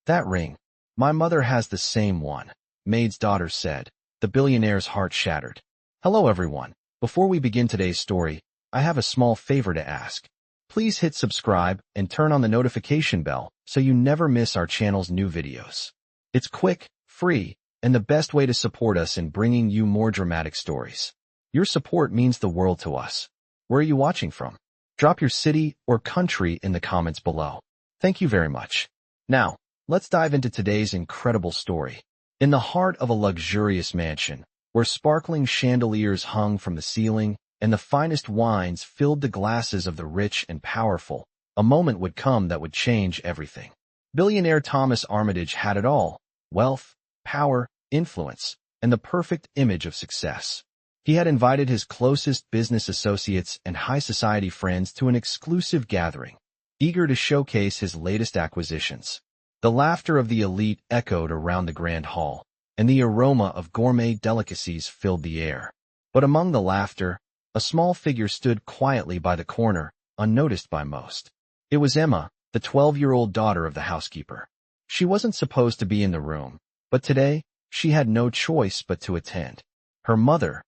That ring. My mother has the same one, Maid's daughter said. The billionaire's heart shattered. Hello everyone. Before we begin today's story, I have a small favor to ask. Please hit subscribe and turn on the notification bell so you never miss our channel's new videos. It's quick, free, and the best way to support us in bringing you more dramatic stories. Your support means the world to us. Where are you watching from? Drop your city or country in the comments below. Thank you very much. Now, let's dive into today's incredible story. In the heart of a luxurious mansion, where sparkling chandeliers hung from the ceiling and the finest wines filled the glasses of the rich and powerful, a moment would come that would change everything. Billionaire Thomas Armitage had it all: wealth, power, influence, and the perfect image of success. He had invited his closest business associates and high society friends to an exclusive gathering, eager to showcase his latest acquisitions. The laughter of the elite echoed around the grand hall, and the aroma of gourmet delicacies filled the air. But among the laughter, a small figure stood quietly by the corner, unnoticed by most. It was Emma, the 12-year-old daughter of the housekeeper. She wasn't supposed to be in the room, but today, she had no choice but to attend. Her mother,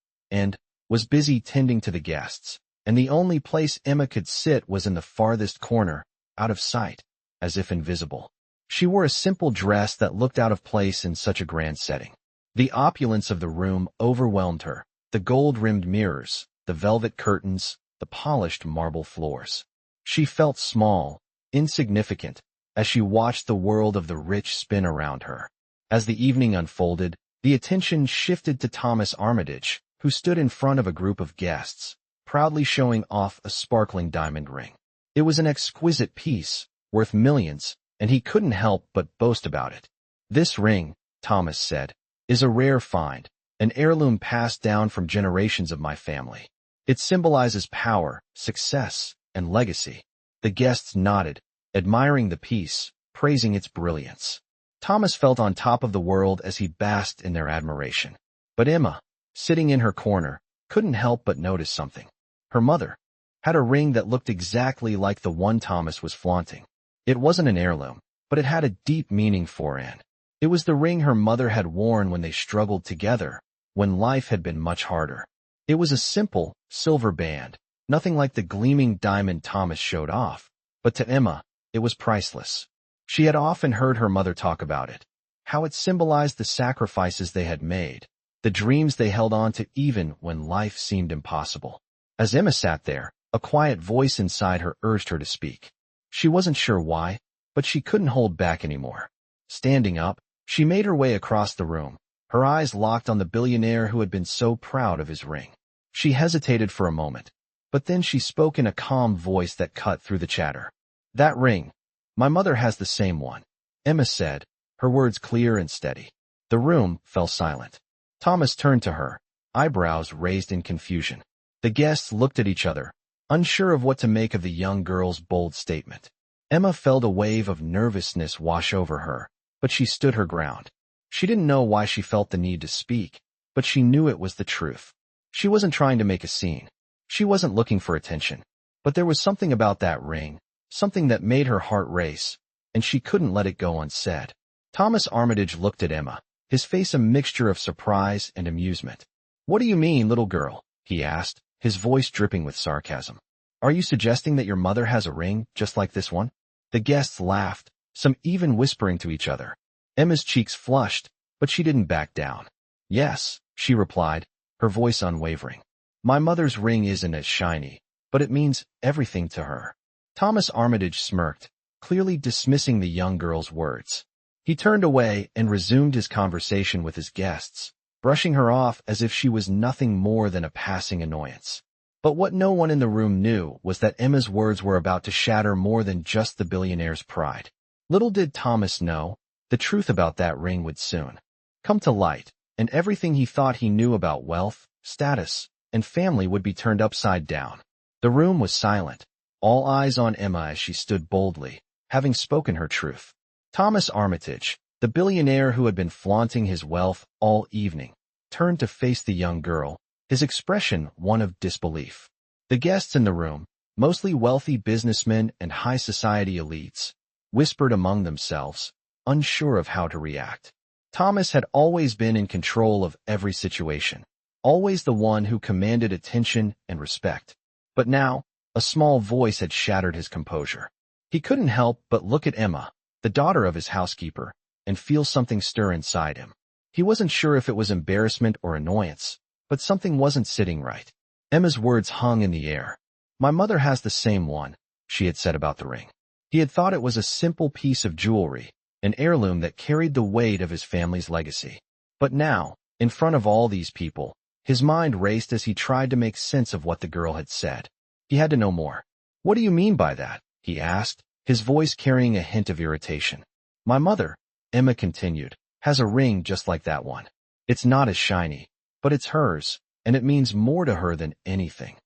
was busy tending to the guests, and the only place Emma could sit was in the farthest corner, out of sight, as if invisible. She wore a simple dress that looked out of place in such a grand setting. The opulence of the room overwhelmed her: the gold-rimmed mirrors, the velvet curtains, the polished marble floors. She felt small, insignificant, as she watched the world of the rich spin around her. As the evening unfolded, the attention shifted to Thomas Armitage, who stood in front of a group of guests, proudly showing off a sparkling diamond ring. It was an exquisite piece, worth millions, and he couldn't help but boast about it. "This ring," Thomas said, "is a rare find, an heirloom passed down from generations of my family. It symbolizes power, success, and legacy." The guests nodded, admiring the piece, praising its brilliance. Thomas felt on top of the world as he basked in their admiration. But Emma, sitting in her corner, couldn't help but notice something. Her mother had a ring that looked exactly like the one Thomas was flaunting. It wasn't an heirloom, but it had a deep meaning for Anne. It was the ring her mother had worn when they struggled together, when life had been much harder. It was a simple, silver band, nothing like the gleaming diamond Thomas showed off, but to Emma, it was priceless. She had often heard her mother talk about it, how it symbolized the sacrifices they had made, the dreams they held on to even when life seemed impossible. As Emma sat there, a quiet voice inside her urged her to speak. She wasn't sure why, but she couldn't hold back anymore. Standing up, she made her way across the room, her eyes locked on the billionaire who had been so proud of his ring. She hesitated for a moment, but then she spoke in a calm voice that cut through the chatter. "That ring. My mother has the same one," Emma said, her words clear and steady. The room fell silent. Thomas turned to her, eyebrows raised in confusion. The guests looked at each other, unsure of what to make of the young girl's bold statement. Emma felt a wave of nervousness wash over her, but she stood her ground. She didn't know why she felt the need to speak, but she knew it was the truth. She wasn't trying to make a scene. She wasn't looking for attention. But there was something about that ring, something that made her heart race, and she couldn't let it go unsaid. Thomas Armitage looked at Emma, his face a mixture of surprise and amusement. "What do you mean, little girl?" he asked, his voice dripping with sarcasm. "Are you suggesting that your mother has a ring just like this one?" The guests laughed, some even whispering to each other. Emma's cheeks flushed, but she didn't back down. "Yes," she replied, her voice unwavering. "My mother's ring isn't as shiny, but it means everything to her." Thomas Armitage smirked, clearly dismissing the young girl's words. He turned away and resumed his conversation with his guests, brushing her off as if she was nothing more than a passing annoyance. But what no one in the room knew was that Emma's words were about to shatter more than just the billionaire's pride. Little did Thomas know, the truth about that ring would soon come to light, and everything he thought he knew about wealth, status, and family would be turned upside down. The room was silent, all eyes on Emma as she stood boldly, having spoken her truth. Thomas Armitage, the billionaire who had been flaunting his wealth all evening, turned to face the young girl, his expression one of disbelief. The guests in the room, mostly wealthy businessmen and high society elites, whispered among themselves, unsure of how to react. Thomas had always been in control of every situation, always the one who commanded attention and respect. But now, a small voice had shattered his composure. He couldn't help but look at Emma, the daughter of his housekeeper, and feel something stir inside him. He wasn't sure if it was embarrassment or annoyance, but something wasn't sitting right. Emma's words hung in the air. "My mother has the same one," she had said about the ring. He had thought it was a simple piece of jewelry, an heirloom that carried the weight of his family's legacy. But now, in front of all these people, his mind raced as he tried to make sense of what the girl had said. He had to know more. "What do you mean by that?" he asked, his voice carrying a hint of irritation. "My mother," Emma continued, "has a ring just like that one. It's not as shiny, but it's hers, and it means more to her than anything."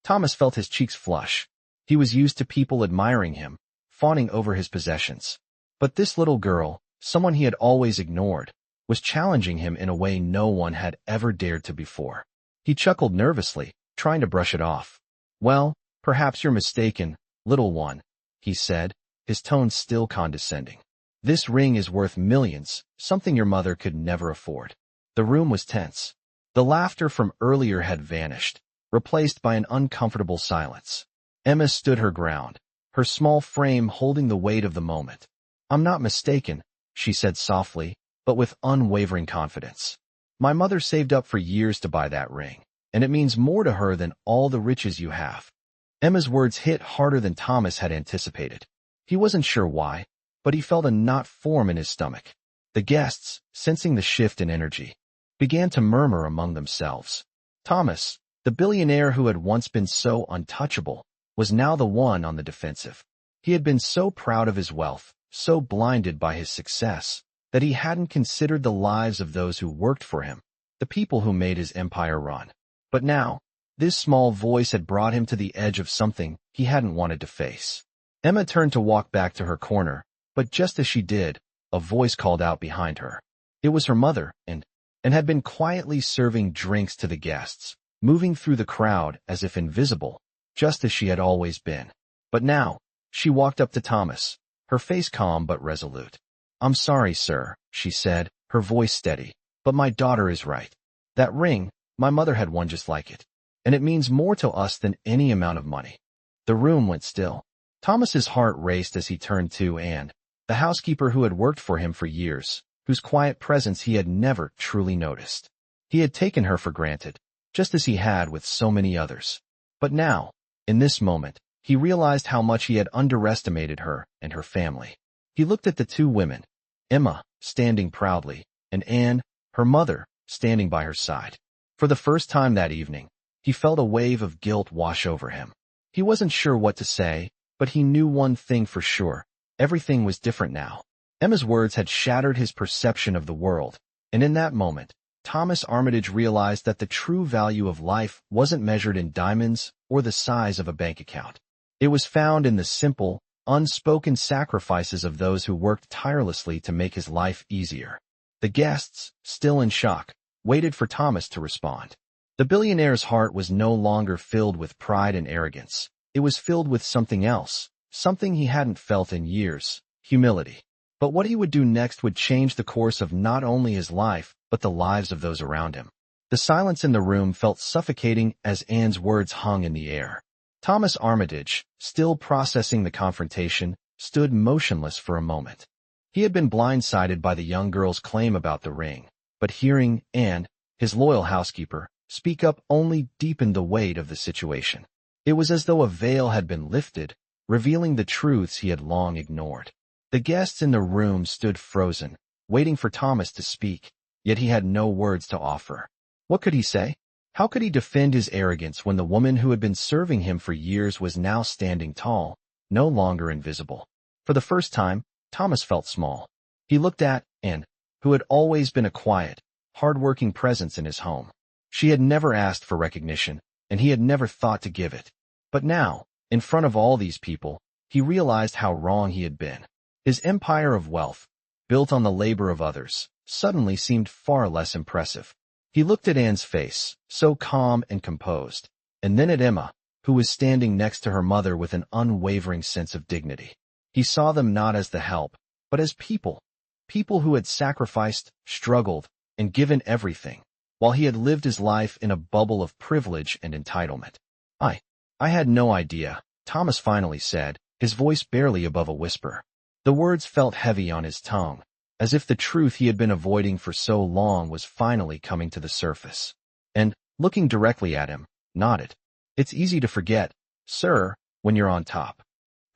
Thomas felt his cheeks flush. He was used to people admiring him, fawning over his possessions. But this little girl, someone he had always ignored, was challenging him in a way no one had ever dared to before. He chuckled nervously, trying to brush it off. "Well, perhaps you're mistaken, little one," he said, his tone still condescending. "This ring is worth millions, something your mother could never afford." The room was tense. The laughter from earlier had vanished, replaced by an uncomfortable silence. Emma stood her ground, her small frame holding the weight of the moment. "I'm not mistaken," she said softly, but with unwavering confidence. "My mother saved up for years to buy that ring, and it means more to her than all the riches you have." Emma's words hit harder than Thomas had anticipated. He wasn't sure why, but he felt a knot form in his stomach. The guests, sensing the shift in energy, began to murmur among themselves. Thomas, the billionaire who had once been so untouchable, was now the one on the defensive. He had been so proud of his wealth, so blinded by his success, that he hadn't considered the lives of those who worked for him, the people who made his empire run. But now, this small voice had brought him to the edge of something he hadn't wanted to face. Emma turned to walk back to her corner, but just as she did, a voice called out behind her. It was her mother, and had been quietly serving drinks to the guests, moving through the crowd as if invisible, just as she had always been. But now, she walked up to Thomas, her face calm but resolute. "I'm sorry, sir," she said, her voice steady, "but my daughter is right. That ring, my mother had one just like it, and it means more to us than any amount of money." The room went still. Thomas's heart raced as he turned to Anne, the housekeeper who had worked for him for years, whose quiet presence he had never truly noticed. He had taken her for granted, just as he had with so many others. But now, in this moment, he realized how much he had underestimated her and her family. He looked at the two women, Emma, standing proudly, and Anne, her mother, standing by her side. For the first time that evening, he felt a wave of guilt wash over him. He wasn't sure what to say, but he knew one thing for sure. Everything was different now. Emma's words had shattered his perception of the world, and in that moment, Thomas Armitage realized that the true value of life wasn't measured in diamonds or the size of a bank account. It was found in the simple, unspoken sacrifices of those who worked tirelessly to make his life easier. The guests, still in shock, waited for Thomas to respond. The billionaire's heart was no longer filled with pride and arrogance. It was filled with something else, something he hadn't felt in years: humility. But what he would do next would change the course of not only his life, but the lives of those around him. The silence in the room felt suffocating as Anne's words hung in the air. Thomas Armitage, still processing the confrontation, stood motionless for a moment. He had been blindsided by the young girl's claim about the ring, but hearing Anne, his loyal housekeeper, speak up only deepened the weight of the situation. It was as though a veil had been lifted, revealing the truths he had long ignored. The guests in the room stood frozen, waiting for Thomas to speak, yet he had no words to offer. What could he say? How could he defend his arrogance when the woman who had been serving him for years was now standing tall, no longer invisible? For the first time, Thomas felt small. He looked at Anne, who had always been a quiet, hard-working presence in his home. She had never asked for recognition, and he had never thought to give it. But now, in front of all these people, he realized how wrong he had been. His empire of wealth, built on the labor of others, suddenly seemed far less impressive. He looked at Anne's face, so calm and composed, and then at Emma, who was standing next to her mother with an unwavering sense of dignity. He saw them not as the help, but as people, People who had sacrificed, struggled, and given everything, while he had lived his life in a bubble of privilege and entitlement. I, I had no idea, Thomas finally said, his voice barely above a whisper. The words felt heavy on his tongue, as if the truth he had been avoiding for so long was finally coming to the surface. And, looking directly at him, nodded. It's easy to forget, sir, when you're on top.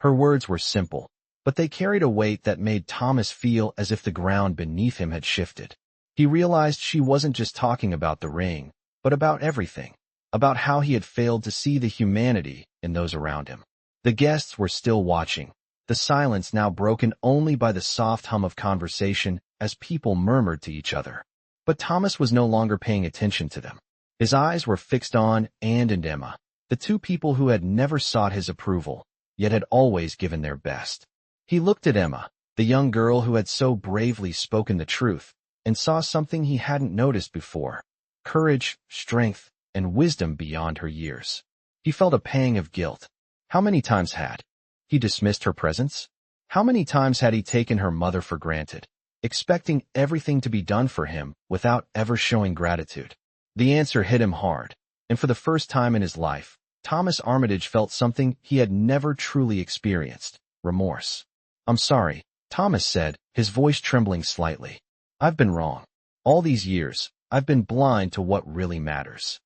Her words were simple, but they carried a weight that made Thomas feel as if the ground beneath him had shifted. He realized she wasn't just talking about the ring, but about everything, about how he had failed to see the humanity in those around him. The guests were still watching, the silence now broken only by the soft hum of conversation as people murmured to each other. But Thomas was no longer paying attention to them. His eyes were fixed on Anne and Emma, the two people who had never sought his approval, yet had always given their best. He looked at Emma, the young girl who had so bravely spoken the truth, and saw something he hadn't noticed before: courage, strength, and wisdom beyond her years. He felt a pang of guilt. How many times had he dismissed her presence? How many times had he taken her mother for granted, expecting everything to be done for him without ever showing gratitude? The answer hit him hard, and for the first time in his life, Thomas Armitage felt something he had never truly experienced: remorse. I'm sorry, Thomas said, his voice trembling slightly. I've been wrong. All these years, I've been blind to what really matters.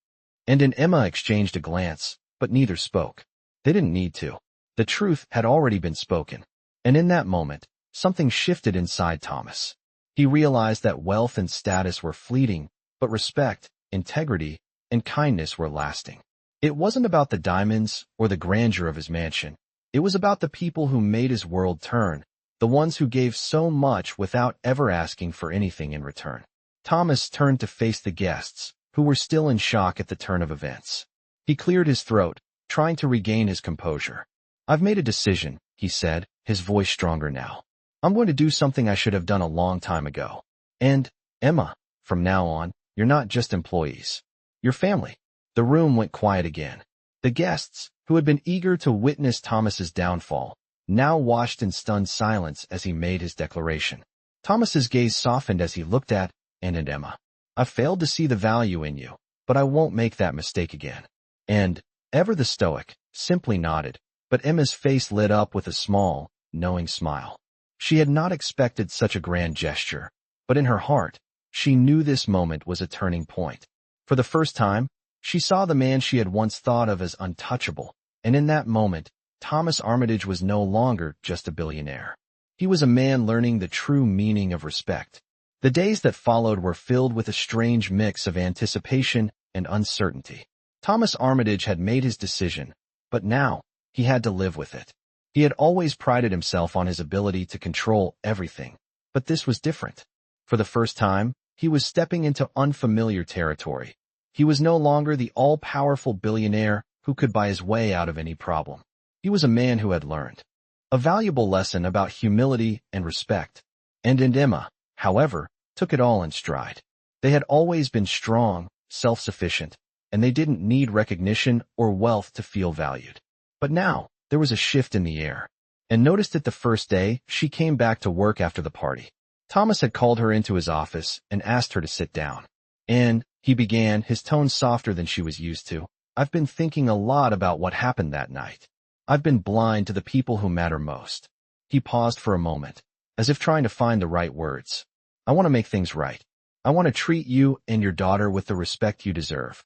And Emma exchanged a glance, but neither spoke. They didn't need to. The truth had already been spoken. And in that moment, something shifted inside Thomas. He realized that wealth and status were fleeting, but respect, integrity, and kindness were lasting. It wasn't about the diamonds or the grandeur of his mansion. It was about the people who made his world turn, the ones who gave so much without ever asking for anything in return. Thomas turned to face the guests, who were still in shock at the turn of events. He cleared his throat, trying to regain his composure. I've made a decision, he said, his voice stronger now. I'm going to do something I should have done a long time ago. And, Emma, from now on, you're not just employees. You're family. The room went quiet again. The guests, who had been eager to witness Thomas's downfall, now watched in stunned silence as he made his declaration. Thomas's gaze softened as he looked at Anne and Emma. I've failed to see the value in you, but I won't make that mistake again. And, ever the stoic, simply nodded, but Emma's face lit up with a small, knowing smile. She had not expected such a grand gesture, but in her heart, she knew this moment was a turning point. For the first time, she saw the man she had once thought of as untouchable, and in that moment, Thomas Armitage was no longer just a billionaire. He was a man learning the true meaning of respect. The days that followed were filled with a strange mix of anticipation and uncertainty. Thomas Armitage had made his decision, but now, he had to live with it. He had always prided himself on his ability to control everything, but this was different. For the first time, he was stepping into unfamiliar territory. He was no longer the all-powerful billionaire who could buy his way out of any problem. He was a man who had learned a valuable lesson about humility and respect. And Emma, however, took it all in stride. They had always been strong, self-sufficient, and they didn't need recognition or wealth to feel valued. But now, there was a shift in the air. And noticed it the first day she came back to work after the party. Thomas had called her into his office and asked her to sit down. And, he began, his tone softer than she was used to, I've been thinking a lot about what happened that night. I've been blind to the people who matter most. He paused for a moment, as if trying to find the right words. I want to make things right. I want to treat you and your daughter with the respect you deserve.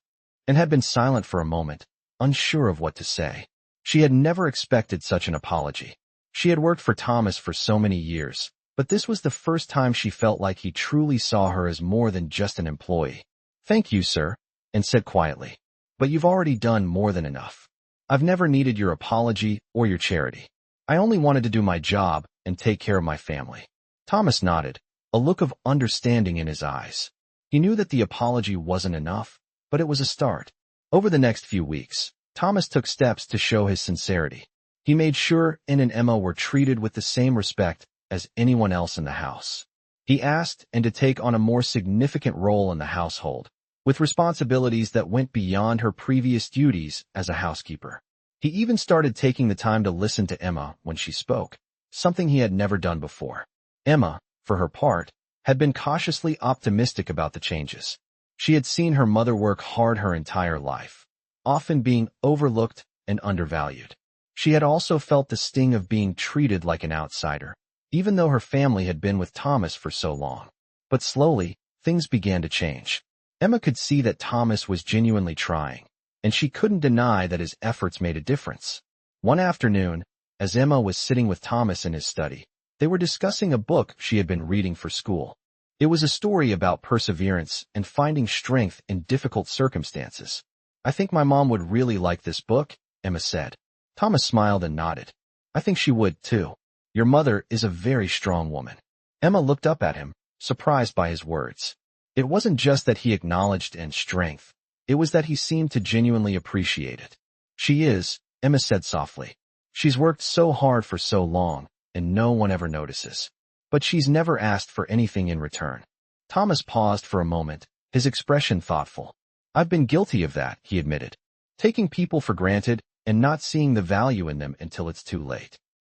And had been silent for a moment, unsure of what to say. She had never expected such an apology. She had worked for Thomas for so many years, but this was the first time she felt like he truly saw her as more than just an employee. Thank you, sir, and said quietly. But you've already done more than enough. I've never needed your apology or your charity. I only wanted to do my job and take care of my family. Thomas nodded, a look of understanding in his eyes. He knew that the apology wasn't enough, but it was a start. Over the next few weeks, Thomas took steps to show his sincerity. He made sure Anne and Emma were treated with the same respect as anyone else in the house. He asked Anne to take on a more significant role in the household, with responsibilities that went beyond her previous duties as a housekeeper. He even started taking the time to listen to Emma when she spoke, something he had never done before. Emma, for her part, had been cautiously optimistic about the changes. She had seen her mother work hard her entire life, often being overlooked and undervalued. She had also felt the sting of being treated like an outsider, even though her family had been with Thomas for so long. But slowly, things began to change. Emma could see that Thomas was genuinely trying, and she couldn't deny that his efforts made a difference. One afternoon, as Emma was sitting with Thomas in his study, they were discussing a book she had been reading for school. It was a story about perseverance and finding strength in difficult circumstances. "I think my mom would really like this book," Emma said. Thomas smiled and nodded. "I think she would, too. Your mother is a very strong woman." Emma looked up at him, surprised by his words. It wasn't just that he acknowledged Anne's strength. It was that he seemed to genuinely appreciate it. "She is," Emma said softly. "She's worked so hard for so long, and no one ever notices. But she's never asked for anything in return." Thomas paused for a moment, his expression thoughtful. "I've been guilty of that," he admitted. "Taking people for granted and not seeing the value in them until it's too late."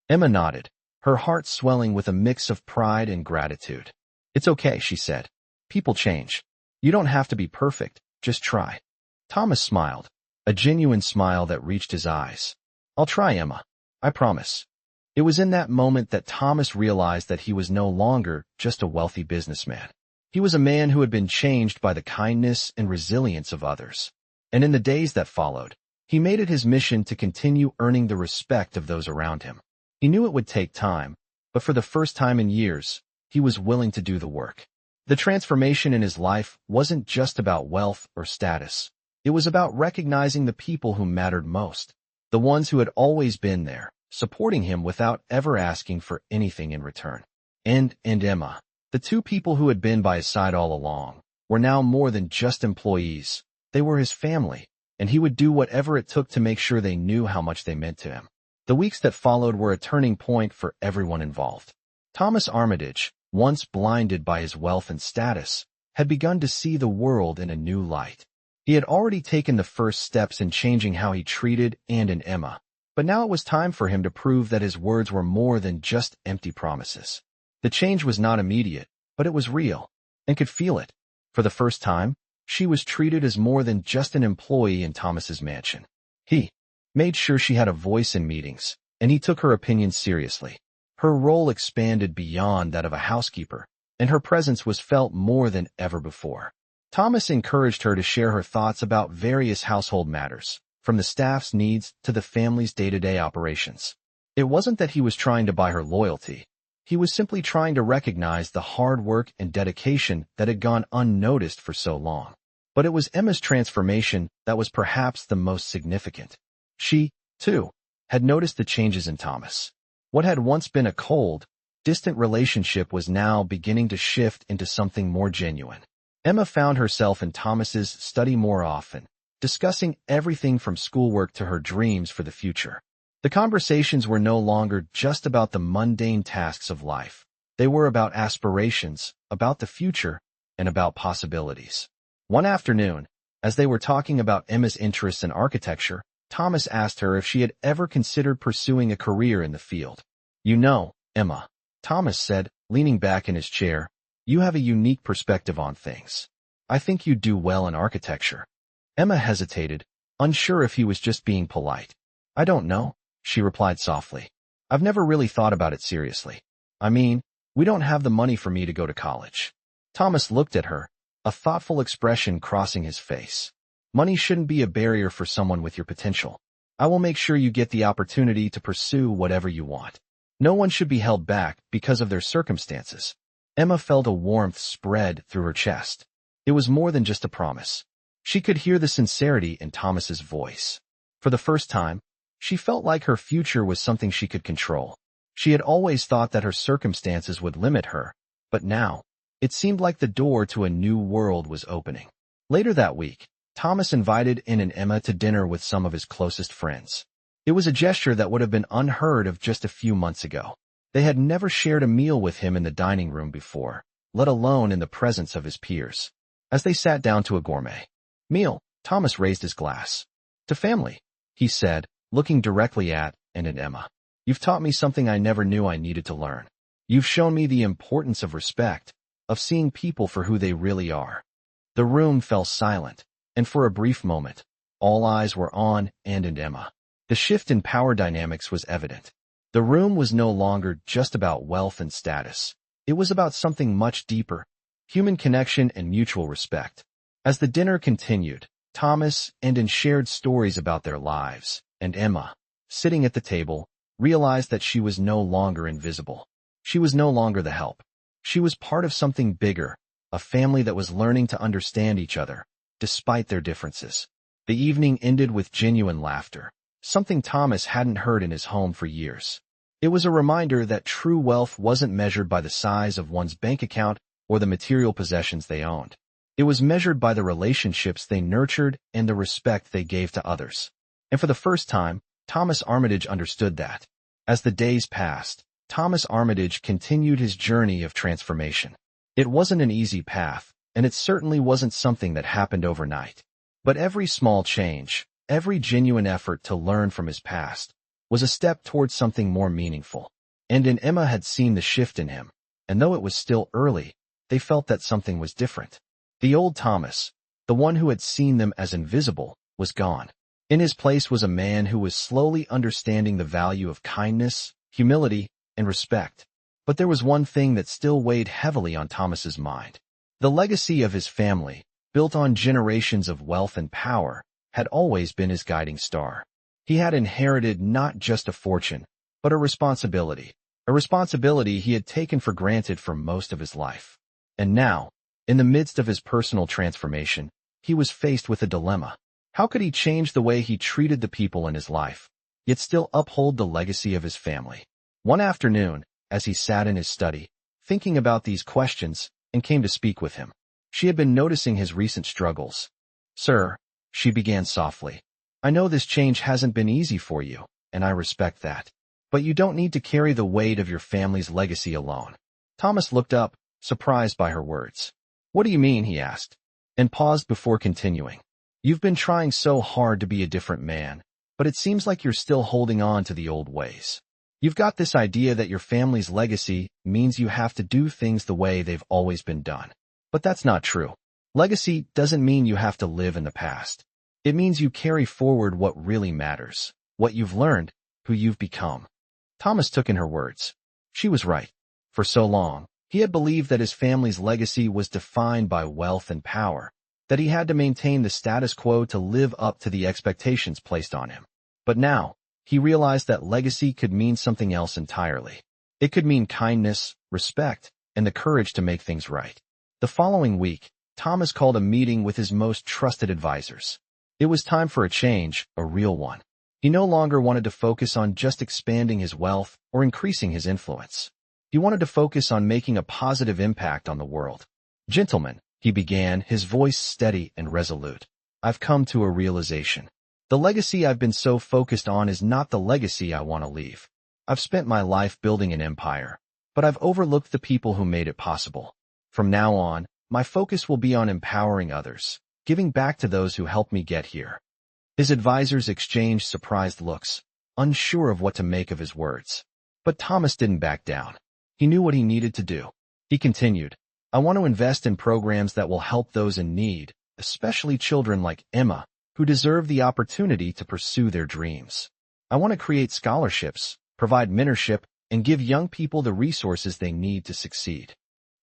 Emma nodded, her heart swelling with a mix of pride and gratitude. "It's okay," she said. "People change. You don't have to be perfect, just try." Thomas smiled, a genuine smile that reached his eyes. "I'll try, Emma. I promise." It was in that moment that Thomas realized that he was no longer just a wealthy businessman. He was a man who had been changed by the kindness and resilience of others. And in the days that followed, he made it his mission to continue earning the respect of those around him. He knew it would take time, but for the first time in years, he was willing to do the work. The transformation in his life wasn't just about wealth or status. It was about recognizing the people who mattered most, the ones who had always been there, supporting him without ever asking for anything in return. And Emma, the two people who had been by his side all along, were now more than just employees. They were his family, and he would do whatever it took to make sure they knew how much they meant to him. The weeks that followed were a turning point for everyone involved. Thomas Armitage, once blinded by his wealth and status, had begun to see the world in a new light. He had already taken the first steps in changing how he treated Anne and Emma, but now it was time for him to prove that his words were more than just empty promises. The change was not immediate, but it was real, and could feel it. For the first time, she was treated as more than just an employee in Thomas's mansion. He made sure she had a voice in meetings, and he took her opinions seriously. Her role expanded beyond that of a housekeeper, and her presence was felt more than ever before. Thomas encouraged her to share her thoughts about various household matters, from the staff's needs to the family's day-to-day operations. It wasn't that he was trying to buy her loyalty. He was simply trying to recognize the hard work and dedication that had gone unnoticed for so long. But it was Emma's transformation that was perhaps the most significant. She, too, had noticed the changes in Thomas. What had once been a cold, distant relationship was now beginning to shift into something more genuine. Emma found herself in Thomas's study more often, discussing everything from schoolwork to her dreams for the future. The conversations were no longer just about the mundane tasks of life. They were about aspirations, about the future, and about possibilities. One afternoon, as they were talking about Emma's interests in architecture, Thomas asked her if she had ever considered pursuing a career in the field. "You know, Emma," Thomas said, leaning back in his chair, "you have a unique perspective on things. I think you'd do well in architecture." Emma hesitated, unsure if he was just being polite. "I don't know," she replied softly. "I've never really thought about it seriously. I mean, we don't have the money for me to go to college." Thomas looked at her, a thoughtful expression crossing his face. "Money shouldn't be a barrier for someone with your potential. I will make sure you get the opportunity to pursue whatever you want. No one should be held back because of their circumstances." Emma felt a warmth spread through her chest. It was more than just a promise. She could hear the sincerity in Thomas's voice. For the first time, she felt like her future was something she could control. She had always thought that her circumstances would limit her, but now, it seemed like the door to a new world was opening. Later that week, Thomas invited Anne and Emma to dinner with some of his closest friends. It was a gesture that would have been unheard of just a few months ago. They had never shared a meal with him in the dining room before, let alone in the presence of his peers. As they sat down to a gourmet meal, Thomas raised his glass. "To family," he said, looking directly at Anne and Emma. "You've taught me something I never knew I needed to learn. You've shown me the importance of respect, of seeing people for who they really are." The room fell silent, and for a brief moment, all eyes were on and Emma. The shift in power dynamics was evident. The room was no longer just about wealth and status. It was about something much deeper, human connection and mutual respect. As the dinner continued, Thomas and shared stories about their lives, and Emma, sitting at the table, realized that she was no longer invisible. She was no longer the help. She was part of something bigger, a family that was learning to understand each other, despite their differences. The evening ended with genuine laughter, something Thomas hadn't heard in his home for years. It was a reminder that true wealth wasn't measured by the size of one's bank account or the material possessions they owned. It was measured by the relationships they nurtured and the respect they gave to others. And for the first time, Thomas Armitage understood that. As the days passed, Thomas Armitage continued his journey of transformation. It wasn't an easy path, and it certainly wasn't something that happened overnight. But every small change, every genuine effort to learn from his past, was a step towards something more meaningful. And Emma had seen the shift in him, and though it was still early, they felt that something was different. The old Thomas, the one who had seen them as invisible, was gone. In his place was a man who was slowly understanding the value of kindness, humility, and respect. But there was one thing that still weighed heavily on Thomas's mind. The legacy of his family, built on generations of wealth and power, had always been his guiding star. He had inherited not just a fortune, but a responsibility he had taken for granted for most of his life. And now, in the midst of his personal transformation, he was faced with a dilemma. How could he change the way he treated the people in his life, yet still uphold the legacy of his family? One afternoon, as he sat in his study, thinking about these questions, and came to speak with him, she had been noticing his recent struggles. "Sir," she began softly, "I know this change hasn't been easy for you, and I respect that. But you don't need to carry the weight of your family's legacy alone." Thomas looked up, surprised by her words. "What do you mean?" he asked, and paused before continuing. "You've been trying so hard to be a different man, but it seems like you're still holding on to the old ways. You've got this idea that your family's legacy means you have to do things the way they've always been done. But that's not true. Legacy doesn't mean you have to live in the past. It means you carry forward what really matters, what you've learned, who you've become." Thomas took in her words. She was right. For so long, he had believed that his family's legacy was defined by wealth and power, that he had to maintain the status quo to live up to the expectations placed on him. But now, he realized that legacy could mean something else entirely. It could mean kindness, respect, and the courage to make things right. The following week, Thomas called a meeting with his most trusted advisors. It was time for a change, a real one. He no longer wanted to focus on just expanding his wealth or increasing his influence. He wanted to focus on making a positive impact on the world. "Gentlemen," he began, his voice steady and resolute, "I've come to a realization. The legacy I've been so focused on is not the legacy I want to leave. I've spent my life building an empire, but I've overlooked the people who made it possible. From now on, my focus will be on empowering others, giving back to those who helped me get here." His advisors exchanged surprised looks, unsure of what to make of his words. But Thomas didn't back down. He knew what he needed to do. He continued, "I want to invest in programs that will help those in need, especially children like Emma, who deserve the opportunity to pursue their dreams. I want to create scholarships, provide mentorship, and give young people the resources they need to succeed."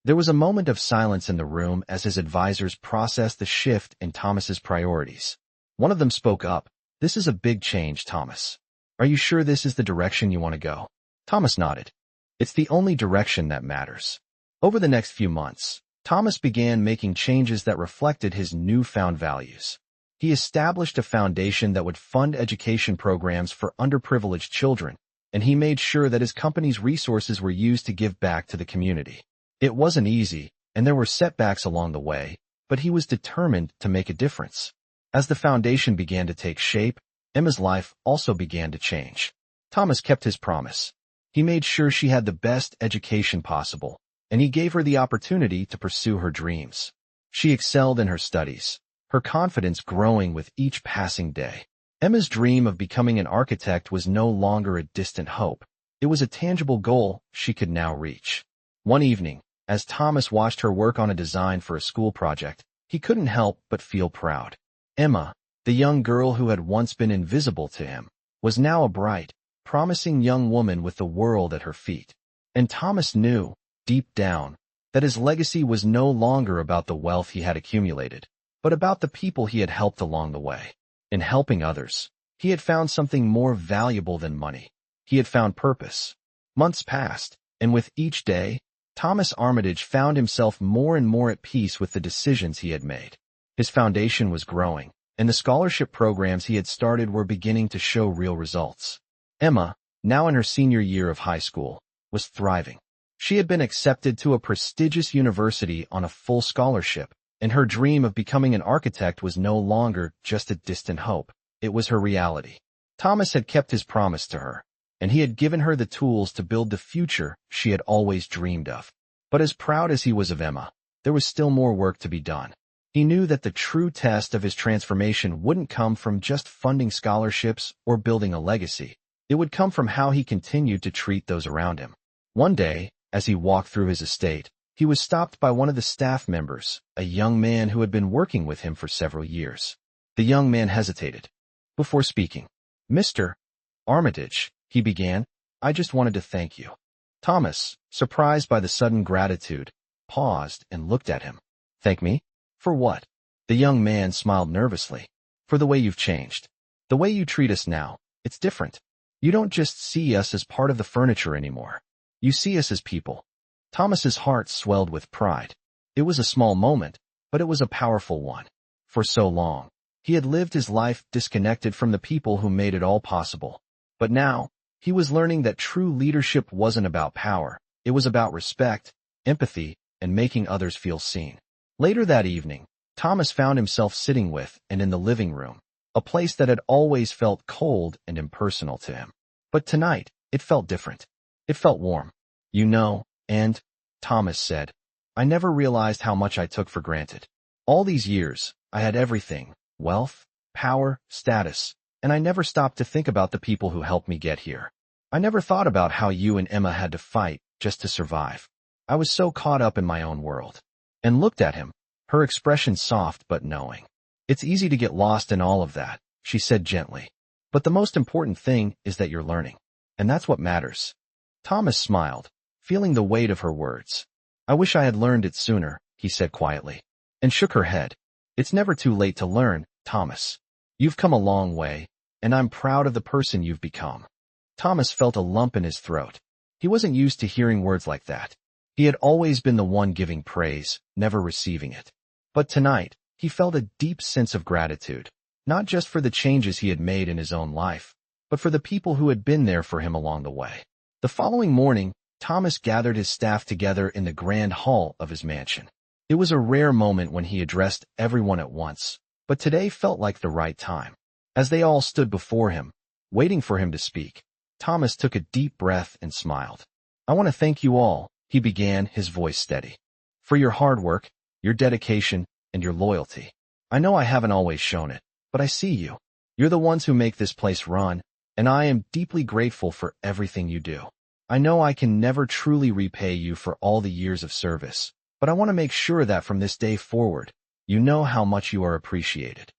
There was a moment of silence in the room as his advisors processed the shift in Thomas's priorities. One of them spoke up. "This is a big change, Thomas. Are you sure this is the direction you want to go?" Thomas nodded. "It's the only direction that matters." Over the next few months, Thomas began making changes that reflected his newfound values. He established a foundation that would fund education programs for underprivileged children, and he made sure that his company's resources were used to give back to the community. It wasn't easy, and there were setbacks along the way, but he was determined to make a difference. As the foundation began to take shape, Emma's life also began to change. Thomas kept his promise. He made sure she had the best education possible, and he gave her the opportunity to pursue her dreams. She excelled in her studies, her confidence growing with each passing day. Emma's dream of becoming an architect was no longer a distant hope. It was a tangible goal she could now reach. One evening, as Thomas watched her work on a design for a school project, he couldn't help but feel proud. Emma, the young girl who had once been invisible to him, was now a bright, promising young woman with the world at her feet. And Thomas knew, deep down, that his legacy was no longer about the wealth he had accumulated, but about the people he had helped along the way. In helping others, he had found something more valuable than money. He had found purpose. Months passed, and with each day, Thomas Armitage found himself more and more at peace with the decisions he had made. His foundation was growing, and the scholarship programs he had started were beginning to show real results. Emma, now in her senior year of high school, was thriving. She had been accepted to a prestigious university on a full scholarship, and her dream of becoming an architect was no longer just a distant hope. It was her reality. Thomas had kept his promise to her, and he had given her the tools to build the future she had always dreamed of. But as proud as he was of Emma, there was still more work to be done. He knew that the true test of his transformation wouldn't come from just funding scholarships or building a legacy. It would come from how he continued to treat those around him. One day, as he walked through his estate, he was stopped by one of the staff members, a young man who had been working with him for several years. The young man hesitated before speaking. "Mr. Armitage," he began, "I just wanted to thank you." Thomas, surprised by the sudden gratitude, paused and looked at him. "Thank me? For what?" The young man smiled nervously. "For the way you've changed. The way you treat us now, it's different. You don't just see us as part of the furniture anymore. You see us as people." Thomas's heart swelled with pride. It was a small moment, but it was a powerful one. For so long, he had lived his life disconnected from the people who made it all possible. But now, he was learning that true leadership wasn't about power. It was about respect, empathy, and making others feel seen. Later that evening, Thomas found himself sitting with and in the living room, a place that had always felt cold and impersonal to him. But tonight, it felt different. It felt warm. "You know," and Thomas said, "I never realized how much I took for granted. All these years, I had everything, wealth, power, status, and I never stopped to think about the people who helped me get here. I never thought about how you and Emma had to fight just to survive. I was so caught up in my own world." And looked at him, her expression soft but knowing. "It's easy to get lost in all of that," she said gently. "But the most important thing is that you're learning. And that's what matters." Thomas smiled, feeling the weight of her words. "I wish I had learned it sooner," he said quietly, and shook her head. "It's never too late to learn, Thomas. You've come a long way, and I'm proud of the person you've become." Thomas felt a lump in his throat. He wasn't used to hearing words like that. He had always been the one giving praise, never receiving it. But tonight, he felt a deep sense of gratitude, not just for the changes he had made in his own life, but for the people who had been there for him along the way. The following morning, Thomas gathered his staff together in the grand hall of his mansion. It was a rare moment when he addressed everyone at once, but today felt like the right time. As they all stood before him, waiting for him to speak, Thomas took a deep breath and smiled. "I want to thank you all," he began, his voice steady, "for your hard work, your dedication, and your loyalty. I know I haven't always shown it, but I see you. You're the ones who make this place run, and I am deeply grateful for everything you do. I know I can never truly repay you for all the years of service, but I want to make sure that from this day forward, you know how much you are appreciated."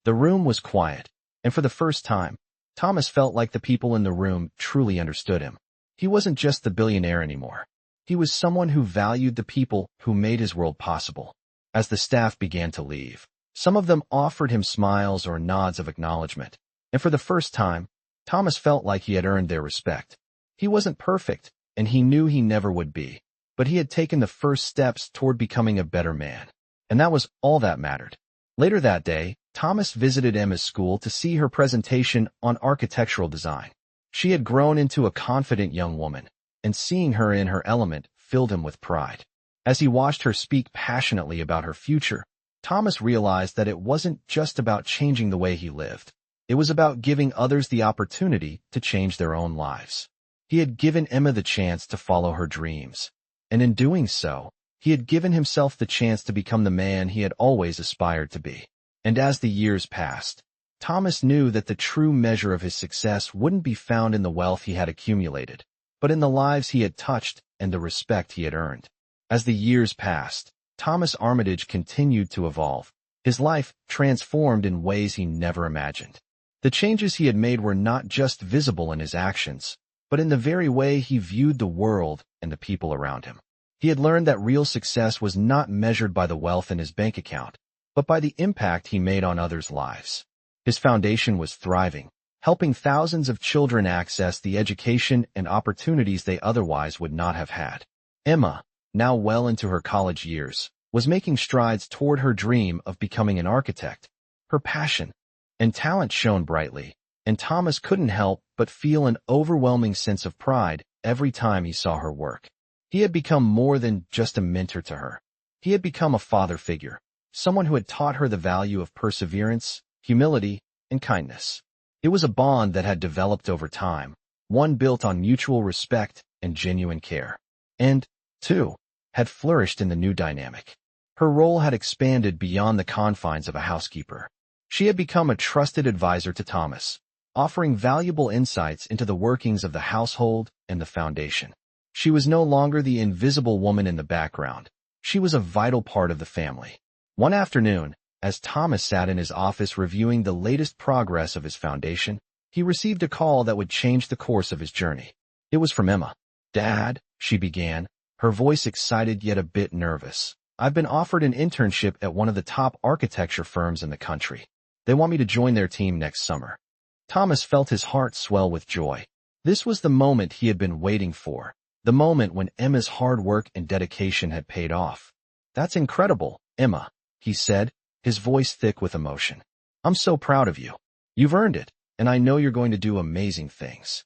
The room was quiet, and for the first time, Thomas felt like the people in the room truly understood him. He wasn't just the billionaire anymore. He was someone who valued the people who made his world possible. As the staff began to leave, some of them offered him smiles or nods of acknowledgement, and for the first time, Thomas felt like he had earned their respect. He wasn't perfect, and he knew he never would be, but he had taken the first steps toward becoming a better man, and that was all that mattered. Later that day, Thomas visited Emma's school to see her presentation on architectural design. She had grown into a confident young woman, and seeing her in her element filled him with pride. As he watched her speak passionately about her future, Thomas realized that it wasn't just about changing the way he lived. It was about giving others the opportunity to change their own lives. He had given Emma the chance to follow her dreams, and in doing so, he had given himself the chance to become the man he had always aspired to be. And as the years passed, Thomas knew that the true measure of his success wouldn't be found in the wealth he had accumulated, but in the lives he had touched and the respect he had earned. As the years passed, Thomas Armitage continued to evolve, his life transformed in ways he never imagined. The changes he had made were not just visible in his actions, but in the very way he viewed the world and the people around him. He had learned that real success was not measured by the wealth in his bank account, but by the impact he made on others' lives. His foundation was thriving, helping thousands of children access the education and opportunities they otherwise would not have had. Emma, now well into her college years, was making strides toward her dream of becoming an architect. Her passion and talent shone brightly, and Thomas couldn't help but feel an overwhelming sense of pride every time he saw her work. He had become more than just a mentor to her. He had become a father figure, someone who had taught her the value of perseverance, humility, and kindness. It was a bond that had developed over time, one built on mutual respect and genuine care. And, too, had flourished in the new dynamic. Her role had expanded beyond the confines of a housekeeper. She had become a trusted advisor to Thomas, offering valuable insights into the workings of the household and the foundation. She was no longer the invisible woman in the background. She was a vital part of the family. One afternoon, as Thomas sat in his office reviewing the latest progress of his foundation, he received a call that would change the course of his journey. It was from Emma. "Dad," she began, her voice excited yet a bit nervous. "I've been offered an internship at one of the top architecture firms in the country. They want me to join their team next summer." Thomas felt his heart swell with joy. This was the moment he had been waiting for, the moment when Emma's hard work and dedication had paid off. "That's incredible, Emma," he said, his voice thick with emotion. "I'm so proud of you. You've earned it, and I know you're going to do amazing things."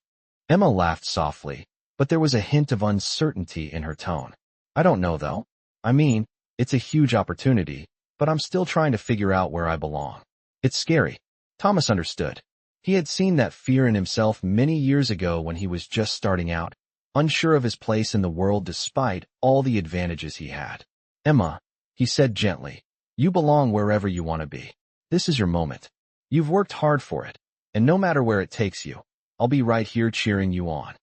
Emma laughed softly, but there was a hint of uncertainty in her tone. "I don't know, though. I mean, it's a huge opportunity, but I'm still trying to figure out where I belong. It's scary." Thomas understood. He had seen that fear in himself many years ago when he was just starting out, unsure of his place in the world despite all the advantages he had. "Emma," he said gently, "you belong wherever you want to be. This is your moment. You've worked hard for it, and no matter where it takes you, I'll be right here cheering you on."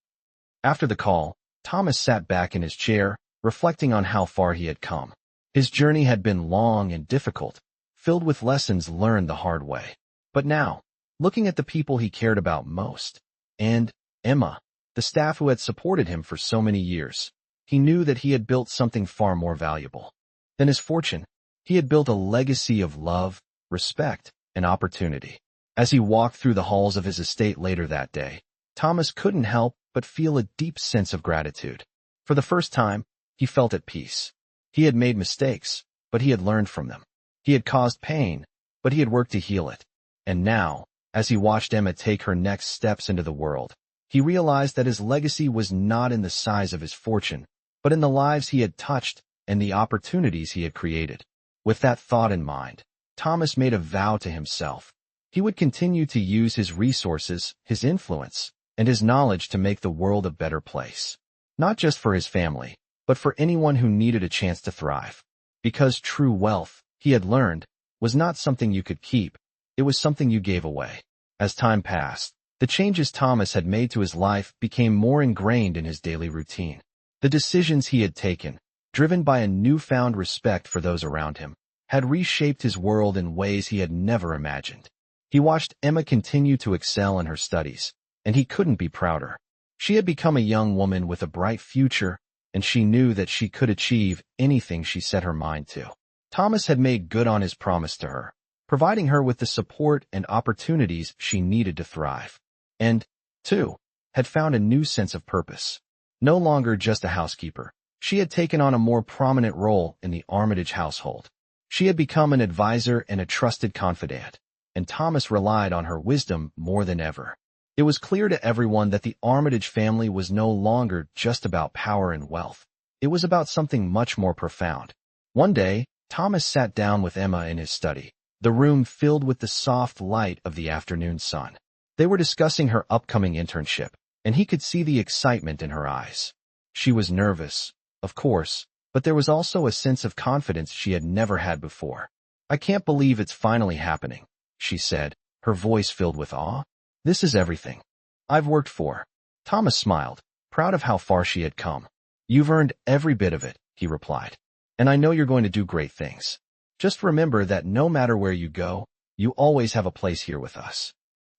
After the call, Thomas sat back in his chair, reflecting on how far he had come. His journey had been long and difficult, filled with lessons learned the hard way. But now, looking at the people he cared about most, and Emma, the staff who had supported him for so many years, he knew that he had built something far more valuable than his fortune. He had built a legacy of love, respect, and opportunity. As he walked through the halls of his estate later that day, Thomas couldn't help but feel a deep sense of gratitude. For the first time, he felt at peace. He had made mistakes, but he had learned from them. He had caused pain, but he had worked to heal it. And now, as he watched Emma take her next steps into the world, he realized that his legacy was not in the size of his fortune, but in the lives he had touched and the opportunities he had created. With that thought in mind, Thomas made a vow to himself. He would continue to use his resources, his influence, and his knowledge to make the world a better place. Not just for his family, but for anyone who needed a chance to thrive. Because true wealth, he had learned, was not something you could keep, it was something you gave away. As time passed, the changes Thomas had made to his life became more ingrained in his daily routine. The decisions he had taken, driven by a newfound respect for those around him, had reshaped his world in ways he had never imagined. He watched Emma continue to excel in her studies, and he couldn't be prouder. She had become a young woman with a bright future, and she knew that she could achieve anything she set her mind to. Thomas had made good on his promise to her, providing her with the support and opportunities she needed to thrive. And, too, had found a new sense of purpose. No longer just a housekeeper, she had taken on a more prominent role in the Armitage household. She had become an advisor and a trusted confidant, and Thomas relied on her wisdom more than ever. It was clear to everyone that the Armitage family was no longer just about power and wealth. It was about something much more profound. One day, Thomas sat down with Emma in his study, the room filled with the soft light of the afternoon sun. They were discussing her upcoming internship, and he could see the excitement in her eyes. She was nervous, of course, but there was also a sense of confidence she had never had before. "I can't believe it's finally happening," she said, her voice filled with awe. "This is everything I've worked for." Thomas smiled. proud of how far she had come. "You've earned every bit of it," he replied. "And I know you're going to do great things. Just remember that no matter where you go, you always have a place here with us."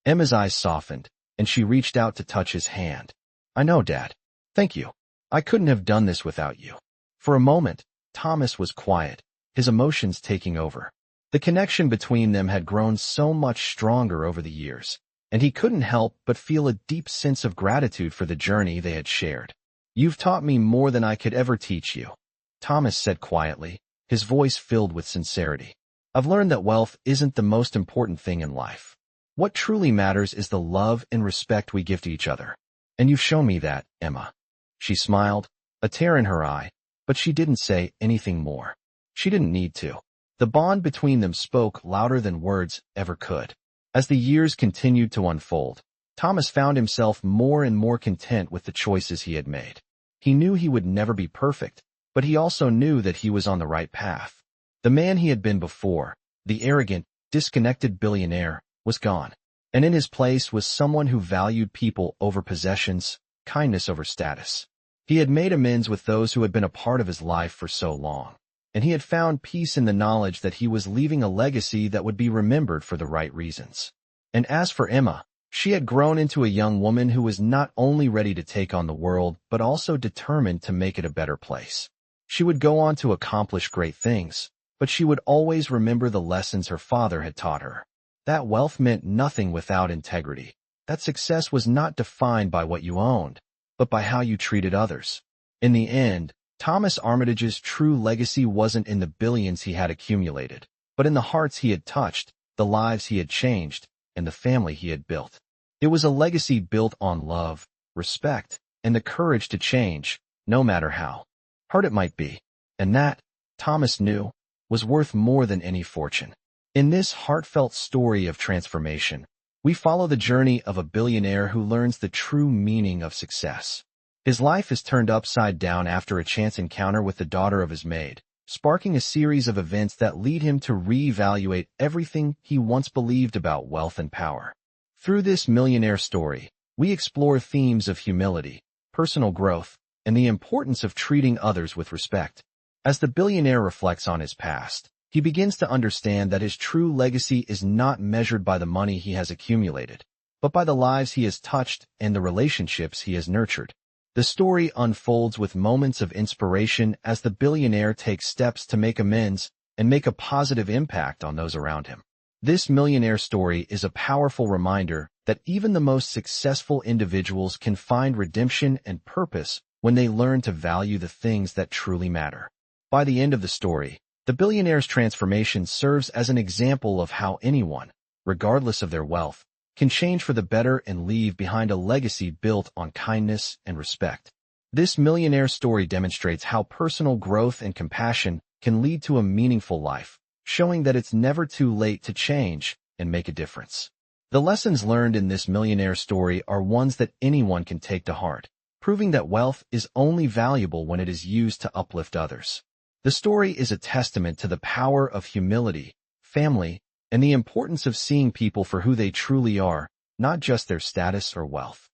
Emma's eyes softened, and she reached out to touch his hand. "I know, Dad. Thank you. I couldn't have done this without you." For a moment, Thomas was quiet, his emotions taking over. The connection between them had grown so much stronger over the years, and he couldn't help but feel a deep sense of gratitude for the journey they had shared. "You've taught me more than I could ever teach you," Thomas said quietly, his voice filled with sincerity. "I've learned that wealth isn't the most important thing in life. What truly matters is the love and respect we give to each other. And you've shown me that, Emma." She smiled, a tear in her eye, but she didn't say anything more. She didn't need to. The bond between them spoke louder than words ever could. As the years continued to unfold, Thomas found himself more and more content with the choices he had made. He knew he would never be perfect, but he also knew that he was on the right path. The man he had been before, the arrogant, disconnected billionaire, was gone, and in his place was someone who valued people over possessions, kindness over status. He had made amends with those who had been a part of his life for so long, and he had found peace in the knowledge that he was leaving a legacy that would be remembered for the right reasons. And as for Emma, she had grown into a young woman who was not only ready to take on the world, but also determined to make it a better place. She would go on to accomplish great things, but she would always remember the lessons her father had taught her. That wealth meant nothing without integrity. That success was not defined by what you owned, but by how you treated others. In the end, Thomas Armitage's true legacy wasn't in the billions he had accumulated, but in the hearts he had touched, the lives he had changed, and the family he had built. It was a legacy built on love, respect, and the courage to change, no matter how hard it might be. And that, Thomas knew, was worth more than any fortune. In this heartfelt story of transformation, we follow the journey of a billionaire who learns the true meaning of success. His life is turned upside down after a chance encounter with the daughter of his maid, sparking a series of events that lead him to reevaluate everything he once believed about wealth and power. Through this millionaire story, we explore themes of humility, personal growth, and the importance of treating others with respect. As the billionaire reflects on his past, he begins to understand that his true legacy is not measured by the money he has accumulated, but by the lives he has touched and the relationships he has nurtured. The story unfolds with moments of inspiration as the billionaire takes steps to make amends and make a positive impact on those around him. This millionaire story is a powerful reminder that even the most successful individuals can find redemption and purpose when they learn to value the things that truly matter. By the end of the story, the billionaire's transformation serves as an example of how anyone, regardless of their wealth, can change for the better and leave behind a legacy built on kindness and respect. This millionaire story demonstrates how personal growth and compassion can lead to a meaningful life, showing that it's never too late to change and make a difference. The lessons learned in this millionaire story are ones that anyone can take to heart, proving that wealth is only valuable when it is used to uplift others. The story is a testament to the power of humility, family, and the importance of seeing people for who they truly are, not just their status or wealth.